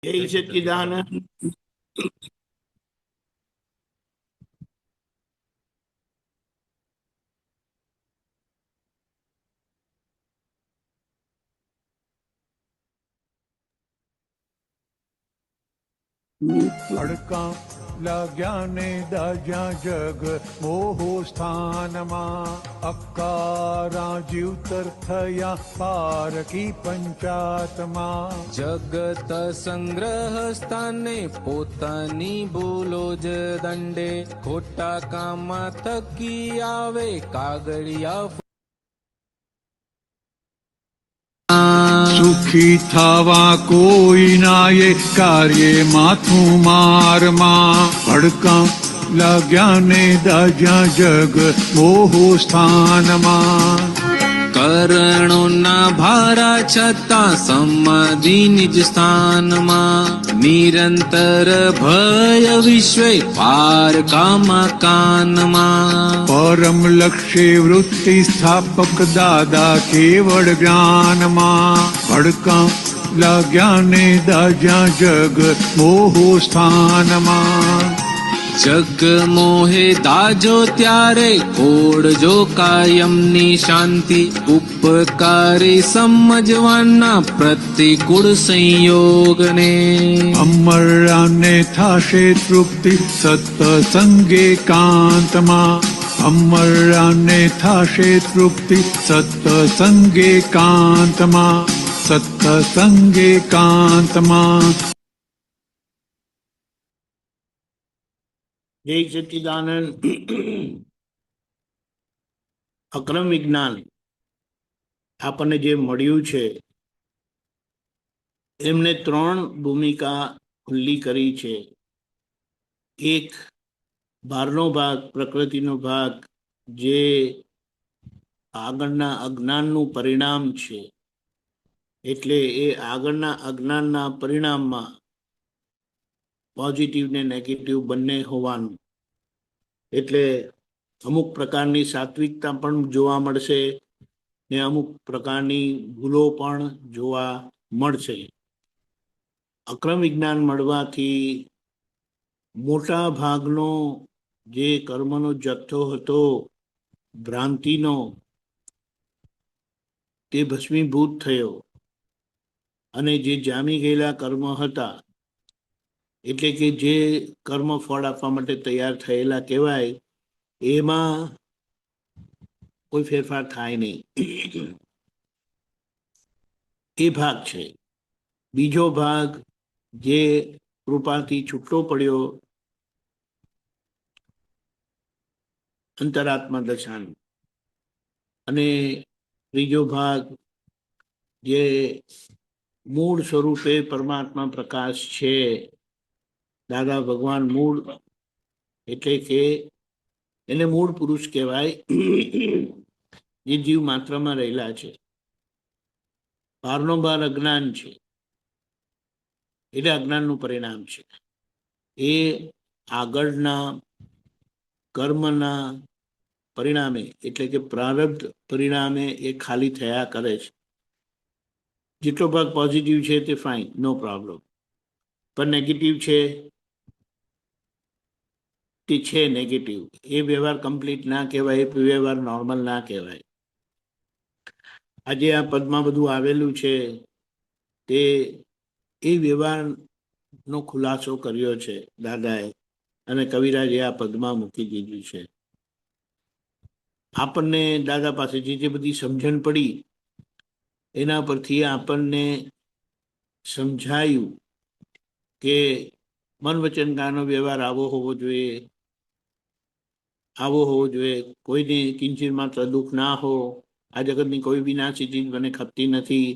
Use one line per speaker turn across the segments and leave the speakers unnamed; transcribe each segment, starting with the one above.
જય સચ્ચિદાનંદ.
અડકા લાગ્યા ને દાજ્યા જગ મોહો સ્થાનમાં, અક્કારા જીવતર થયા પારકી પંચાતમાં.
જગત સંગ્રહ સ્થાને પોતાની ભૂલો જ દંડે, ખોટા કામમાં થકી આવે કાગળિયા.
સુખી થવા કોઈ નાયે કાર્ય માથું મારમાં, અડકા લાગ્યા ને દાજ્યા જગ મોહો સ્થાનમાં.
કરણોના ભારા છતાં સમાધિ નિજ સ્થાનમાં, નિરંતર ભય વિશ્વે પાર કાનમાં.
પરમ લક્ષ્ય વૃત્તિ સ્થાપક દાદા કેવળ જ્ઞાનમાં, ભડકા લાગ્યા ને દાજ્યા જગ મોહો સ્થાનમાં.
જગ મોહે દાજો ત્યારે ખોડજો કાયમની શાંતિ, ઉપકારી સમજવાના પ્રતિકૂળ સંયોગને.
અમરાને થાશે તૃપ્તિ સત્સંગે કાંતમાં, અમરાને થાશે તૃપ્તિ સત્સંગે કાંતમાં, સત્સંગે કાંતમાં.
જય સચ્ચિદાનંદ. અક્રમ વિજ્ઞાન આપણને જે મળ્યું છે, એમને 3 ભૂમિકા ખુલ્લી કરી છે. એક બહારનો ભાગ, પ્રકૃતિનો ભાગ, જે આગળના અજ્ઞાનનું પરિણામ છે. એટલે એ આગળના અજ્ઞાનના પરિણામમાં પોઝિટિવ ને નેગેટિવ બંને હોવાનું. એટલે અમુક પ્રકારની સાત્વિકતા પણ જોવા મળશે ને અમુક પ્રકારની ભૂલો પણ જોવા મળશે. અક્રમ વિજ્ઞાન મળવાથી મોટા ભાગનો જે કર્મનો જથ્થો હતો ભ્રાંતિનો, તે ભસ્મીભૂત થયો અને જે જામી ગયેલા કર્મ હતા, એટલે કે જે કર્મ ફળ આપવા માટે તૈયાર થયેલા કહેવાય, એમાં કોઈ ફેરફાર થાય નહીં. એ ભાગ છે. બીજો ભાગ જે કૃપાથી છૂટો પડ્યો, અંતરાત્મા દશાનો. અને ત્રીજો ભાગ જે મૂળ સ્વરૂપે પરમાત્મા પ્રકાશ છે, દાદા ભગવાન મૂળ, એટલે કે એને મૂળ પુરુષ કહેવાય, જે જીવ માત્રમાં રહેલા છે. બહારનો બહાર અજ્ઞાન છે, એટલે અજ્ઞાનનું પરિણામ છે. એ આગળના કર્મના પરિણામે, એટલે કે પ્રારબ્ધ પરિણામે એ ખાલી થયા કરે છે. જેટલો ભાગ પોઝિટિવ છે તે ફાઇન, નો પ્રોબ્લેમ. પણ નેગેટિવ છે તે છે નેગેટિવ. એ વ્યવહાર કમ્પ્લીટ ના કહેવાય, એ વ્યવહાર નોર્મલ ના કહેવાય. આજે આ પદમાં બધું આવેલું છે તે એ વ્યવહારનો ખુલાસો કર્યો છે દાદાએ, અને કવિરાજે આ પદમાં મૂકી દીધું છે. આપણને દાદા પાસે જે બધી સમજણ પડી, એના પરથી આપણને સમજાયું કે મન વચન કાયાનો વ્યવહાર આવો હોવો જોઈએ, આવો હોવો જોઈએ. કોઈને કિંચિત માત્ર દુઃખ ના હો. આ જગતની કોઈ વિનાશી ચીજ મને ખપતી નથી.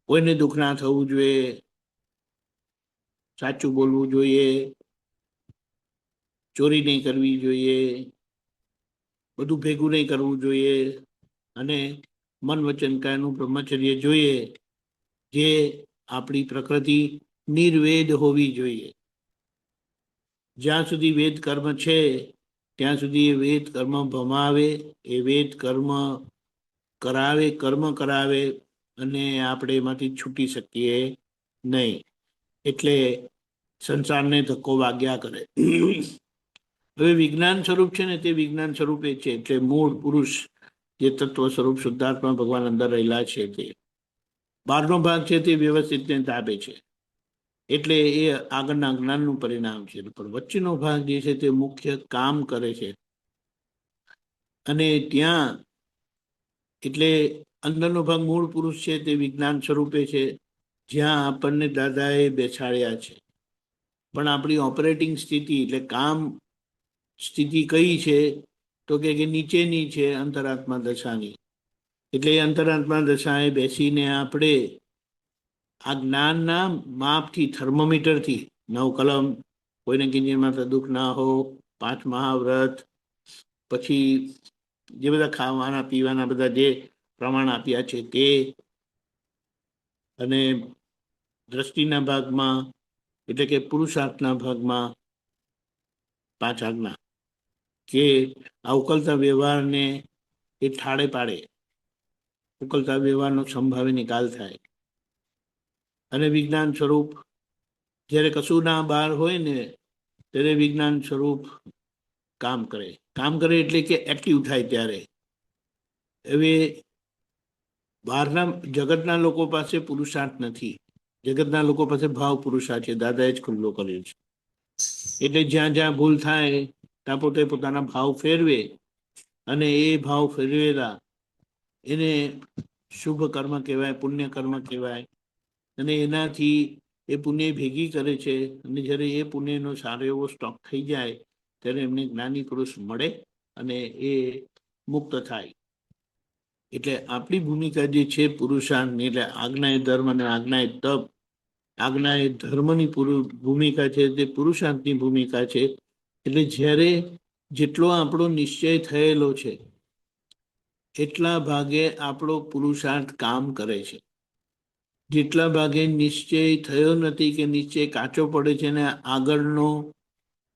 કોઈને દુઃખ ના થવું જોઈએ, સાચું બોલવું જોઈએ, ચોરી નહીં કરવી જોઈએ, બધું ભેગું નહીં કરવું જોઈએ, અને મન વચન કાયાનું બ્રહ્મચર્ય જોઈએ, જે આપણી પ્રકૃતિ નિર્વેદ હોવી જોઈએ. જ્યાં સુધી વેદ કર્મ છે ત્યાં સુધી એ વેદ કર્મ ભમાવે, એ વેદ કર્મ કરાવે, કર્મ કરાવે, અને આપણે એમાંથી છૂટી શકીએ નહીં. એટલે સંસારને ધક્કો વાગ્યા કરે. હવે વિજ્ઞાન સ્વરૂપ છે ને તે વિજ્ઞાન સ્વરૂપ એ છે, એટલે મૂળ પુરુષ જે તત્વ સ્વરૂપ શુદ્ધાત્મા ભગવાન અંદર રહેલા છે, તે બહારનો ભાગ છે તે વ્યવસ્થિતને તાબે છે, એટલે એ આગળના જ્ઞાનનું પરિણામ છે. પણ વચ્ચેનો ભાગ જે છે તે મુખ્ય કામ કરે છે. અને ત્યાં એટલે અંદરનો ભાગ મૂળ પુરુષ છે તે વિજ્ઞાન સ્વરૂપે છે, જ્યાં આપણને દાદાએ બેસાડ્યા છે. પણ આપણી ઓપરેટિંગ સ્થિતિ એટલે કામ સ્થિતિ કઈ છે તો કે નીચેની છે, અંતરાત્મા દશાની. એટલે એ અંતરાત્મા દશાએ બેસીને આપણે આ જ્ઞાનના માપથી, થર્મોમીટરથી, 9 કલમ, કોઈને કિંજલમાં દુઃખ ના હો, 5 મહાવ્રત, પછી જે બધા ખાવાના પીવાના બધા જે પ્રમાણ આપ્યા છે તે, અને દ્રષ્ટિના ભાગમાં એટલે કે પુરુષાર્થના ભાગમાં 5 આજ્ઞા, કે આ ઉકલતા વ્યવહારને એ ઠાળે પાડે, ઉકલતા વ્યવહારનો સંભાવે નિકાલ થાય. અને વિજ્ઞાન સ્વરૂપ જ્યારે કશું ના બહાર હોય ને ત્યારે વિજ્ઞાન સ્વરૂપ કામ કરે. કામ કરે એટલે કે એક્ટિવ થાય. ત્યારે હવે બહારના જગતના લોકો પાસે પુરુષાર્થ નથી, જગતના લોકો પાસે ભાવ પુરુષાર્થ છે, દાદાએ જ ખુલ્લો કર્યો છે. એટલે જ્યાં જ્યાં ભૂલ થાય ત્યાં પોતે પોતાના ભાવ ફેરવે, અને એ ભાવ ફેરવેલા એને શુભ કર્મ કહેવાય, પુણ્ય કર્મ કહેવાય. અને એનાથી એ પુણ્ય ભેગી કરે છે, અને જ્યારે એ પુણ્યનો સારો એવો સ્ટોક થઈ જાય ત્યારે એમને જ્ઞાની પુરુષ મળે અને એ મુક્ત થાય. એટલે આપણી ભૂમિકા જે છે પુરુષાર્થની, એટલે આજ્ઞા એ ધર્મ અને આજ્ઞા એ તપ, આજ્ઞા એ ધર્મની ભૂમિકા છે, તે પુરુષાર્થની ભૂમિકા છે. એટલે જ્યારે જેટલો આપણો નિશ્ચય થયેલો છે એટલા ભાગે આપણો પુરુષાર્થ કામ કરે છે. જેટલા ભાગે નિશ્ચય થયો નથી કે નિશ્ચય કાચો પડે છે ને આગળનો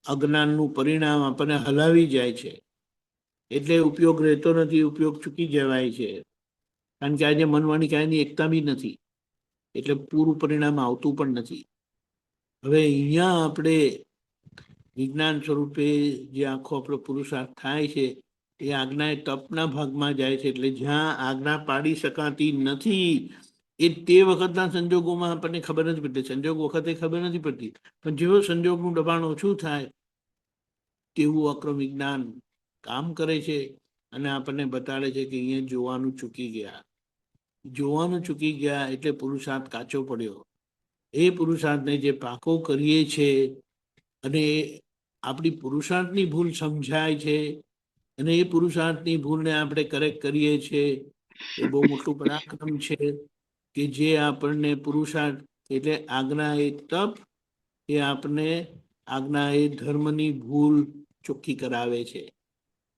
અજ્ઞાનનું પરિણામ આપણને હલાવી જાય છે, એટલે ઉપયોગ રહેતો નથી, ઉપયોગ ચૂકી જવાય છે. કારણ કે આજે મનવાણી કાયની એકતા બી નથી, એટલે પૂરું પરિણામ આવતું પણ નથી. હવે અહીંયા આપણે વિજ્ઞાન સ્વરૂપે જે આખો આપણો પુરુષાર્થ થાય છે એ આજ્ઞા એ તપના ભાગમાં જાય છે. એટલે જ્યાં આજ્ઞા પાડી શકાતી નથી એ તે વખતના સંજોગોમાં આપણને ખબર નથી પડતી, સંજોગ વખતે ખબર નથી પડતી, પણ જેવો સંજોગનું દબાણ ઓછું થાય તેવું અક્રમ વિજ્ઞાન કામ કરે છે અને આપણને બતાડે છે કે અહીંયા જોવાનું ચૂકી ગયા. જોવાનું ચૂકી ગયા એટલે પુરુષાર્થ કાચો પડ્યો. એ પુરુષાર્થને જે પાકો કરીએ છે અને આપણી પુરુષાર્થની ભૂલ સમજાય છે, અને એ પુરુષાર્થની ભૂલને આપણે કરેક્ટ કરીએ છીએ, એ બહુ મોટું પરાક્રમ છે. કે જે આપણને પુરુષાર્થ એટલે આજ્ઞા એ તપ, એ આપણને આજ્ઞા એ ધર્મની ભૂલ ચોખ્ખી કરાવે છે.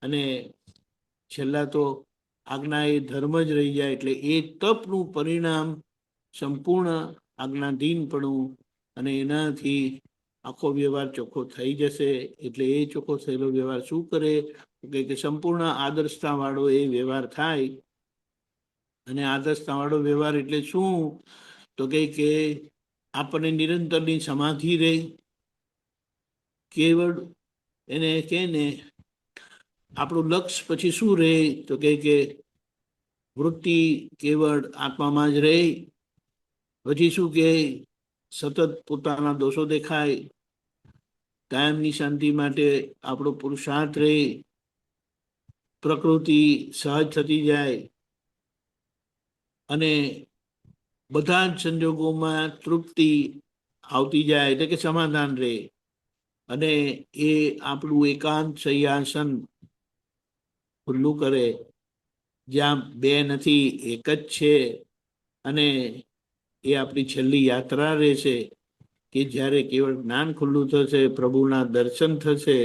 અને છેલ્લા તો આજ્ઞા એ ધર્મ જ રહી જાય, એટલે એ તપનું પરિણામ સંપૂર્ણ આજ્ઞાધીનપણું, અને એનાથી આખો વ્યવહાર ચોખ્ખો થઈ જશે. એટલે એ ચોખ્ખો થયેલો વ્યવહાર શું કરે કે સંપૂર્ણ આદર્શતા વાળો એ વ્યવહાર થાય. અને આદર્શતા વાળો વ્યવહાર એટલે શું તો કે આપણને નિરંતરની સમાધિ રહે. કેવળ એને કે ને આપણું લક્ષ્ય પછી શું રહે તો કે વૃત્તિ કેવળ આત્મામાં જ રહે. પછી શું કે સતત પોતાના દોષો દેખાય, કાયમની શાંતિ માટે આપણો પુરુષાર્થ રહે, પ્રકૃતિ સહજ થતી જાય, અને બધા જ સંજોગોમાં તૃપ્તિ આવતી જાય, એટલે કે સમાધાન રહે. અને એ આપણું એકાંત શય્યાસન ખુલ્લું કરે, જ્યાં બે નથી એક જ છે. અને એ આપણી છેલ્લી યાત્રા રહેશે કે જ્યારે કેવળ જ્ઞાન ખુલ્લું થશે, પ્રભુના દર્શન થશે,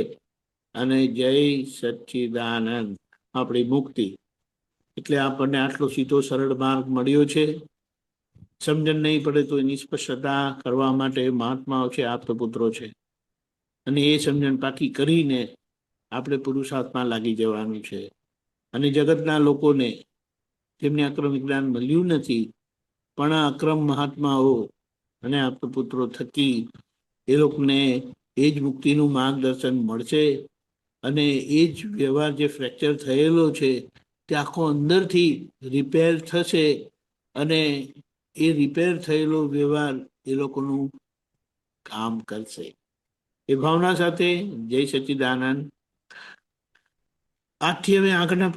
અને જય સચ્ચિદાનંદ આપણી મુક્તિ. એટલે આપણને આટલો સીધો સરળ માર્ગ મળ્યો છે. સમજણ નહીં પડે તો એની સ્પષ્ટતા કરવા માટે મહાત્માઓ છે, આપતપુત્રો છે, અને એ સમજણ પાકી કરીને આપણે પુરુષાર્થમાં લાગી જવાનું છે. અને જગતના લોકોને જેમને અક્રમ જ્ઞાન મળ્યું નથી પણ આ અક્રમ મહાત્માઓ અને આપતપુત્રો થકી એ લોકોને એ જ મુક્તિનું માર્ગદર્શન મળશે અને એ જ વ્યવહાર જે ફ્રેક્ચર થયેલો છે તે આખો અંદરથી રિપેર થશે અને એ રિપેર થયેલો વ્યવહાર એ લોકોનું કામ કરશે. એ ભાવના સાથે જય સચ્ચિદાનંદ. આજથી હવે આગળના